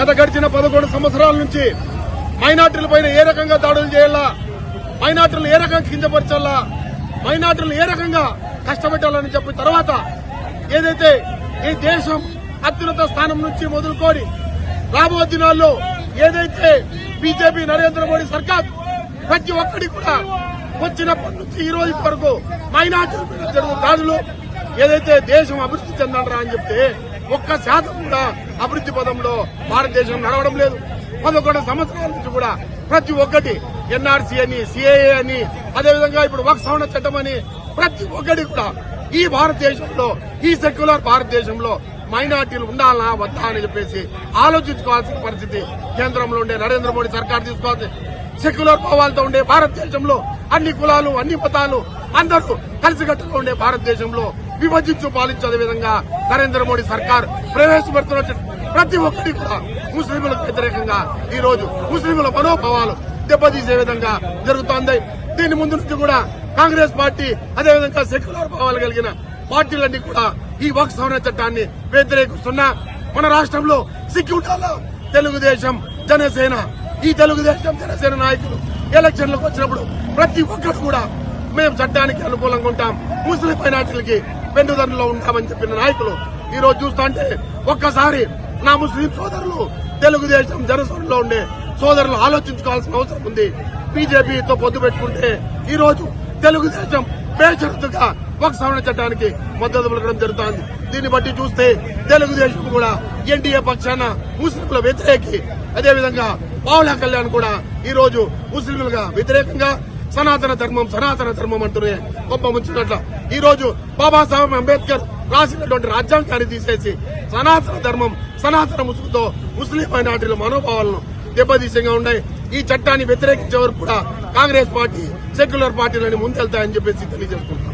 గత గడిచిన 11 సంవత్సరాల నుంచి మైనార్టీలపైన ఏ రకంగా దాడులు చేయాలా, మైనార్టీలను ఏ రకంగా కించపరచాలా, మైనార్టీలను ఏ రకంగా కష్టపెట్టాలని చెప్పిన తర్వాత ఏదైతే ఈ దేశం అత్యున్నత స్థానం నుంచి మొదలుకొని రాబోయే దినాల్లో ఏదైతే బీజేపీ నరేంద్ర మోడీ సర్కార్ ప్రతి ఒక్కటి కూడా వచ్చినప్పటి నుంచి ఈ రోజు వరకు మైనార్టీల మీద జరుగుతున్న దాడులు ఏదైతే దేశం అభివృద్ధి చెందాలరా అని చెప్తే 1% కూడా అభివృద్ధి పదంలో భారతదేశం నడవడం లేదు. 11 సంవత్సరాల నుంచి కూడా ప్రతి ఒక్కటి ఎన్ఆర్సీ అని, సిఏఏ అని, అదేవిధంగా ఇప్పుడు వక్ఫ్ సవరణ చట్టం అని ప్రతి ఒక్కటి కూడా ఈ భారతదేశంలో, ఈ సెక్యులర్ భారతదేశంలో మైనార్టీలు ఉండాలా వద్దా అని చెప్పేసి ఆలోచించుకోవాల్సిన పరిస్థితి కేంద్రంలో ఉండే నరేంద్ర మోడీ సర్కార్ తీసుకోవాలి. సెక్యులర్ భావాలతో ఉండే భారతదేశంలో అన్ని కులాలు, అన్ని మతాలు అందరూ కలిసికట్టుగా ఉండే భారతదేశంలో విభజించు పాలించే విధంగా నరేంద్ర మోడీ సర్కార్ ప్రవేశపెడుతున్న ప్రతి ఒక్కటి కూడా ముస్లింలకు వ్యతిరేకంగా ఈ రోజు ముస్లింల మనోభావాలు దెబ్బతీసే విధంగా జరుగుతోంది. దీని ముందు నుంచి కూడా కాంగ్రెస్ పార్టీ అదేవిధంగా సెక్యులర్ భావాలు కలిగిన పార్టీలన్నీ కూడా ఈ వక్ఫ్ సవరణ చట్టాన్ని వ్యతిరేకిస్తున్నా. మన రాష్ట్రంలో సిక్కింలో తెలుగుదేశం, జనసేన, ఈ తెలుగుదేశం జనసేన నాయకులు ఎలక్షన్లకు వచ్చినప్పుడు ప్రతి ఒక్కరు కూడా మేము చట్టానికి అనుకూలంగా ఉంటాం, ముస్లిం మైనార్టీలకి వెన్నుదన్నులో ఉంటామని చెప్పిన నాయకులు ఈ రోజు చూస్తుంటే ఒక్కసారి నా ముస్లిం సోదరులు, తెలుగుదేశం జనసేనలో ఉండే సోదరులు ఆలోచించుకోవాల్సిన అవసరం ఉంది. బీజేపీతో పొత్తు పెట్టుకుంటే ఈ రోజు తెలుగుదేశం బేషరతుగా వక్ఫ్ సవరణ చట్టానికి మద్దతు పలకడం జరుగుతోంది. దీన్ని బట్టి చూస్తే తెలుగుదేశం కూడా ఎన్డీఏ పక్షాన ముస్లింల వ్యతిరేకి, అదేవిధంగా పావులా కళ్యాణ్ కూడా ఈ రోజు ముస్లింలుగా వ్యతిరేకంగా సనాతన ధర్మం అంటూనే గొప్ప ముంచినట్ల ఈ రోజు బాబాసాహెబ్ అంబేద్కర్ రాసినటువంటి రాజ్యాంగాన్ని తీసేసి సనాతన ధర్మం, సనాతన ముసుగుతో ముస్లిం మైనార్టీల మనోభావాలను దెబ్బతీసంగా ఉన్నాయి. ఈ చట్టాన్ని వ్యతిరేకించే వరకు కూడా కాంగ్రెస్ పార్టీ, సెక్యులర్ పార్టీలని ముందెళ్తాయని చెప్పేసి తెలియజేసుకుంటున్నారు.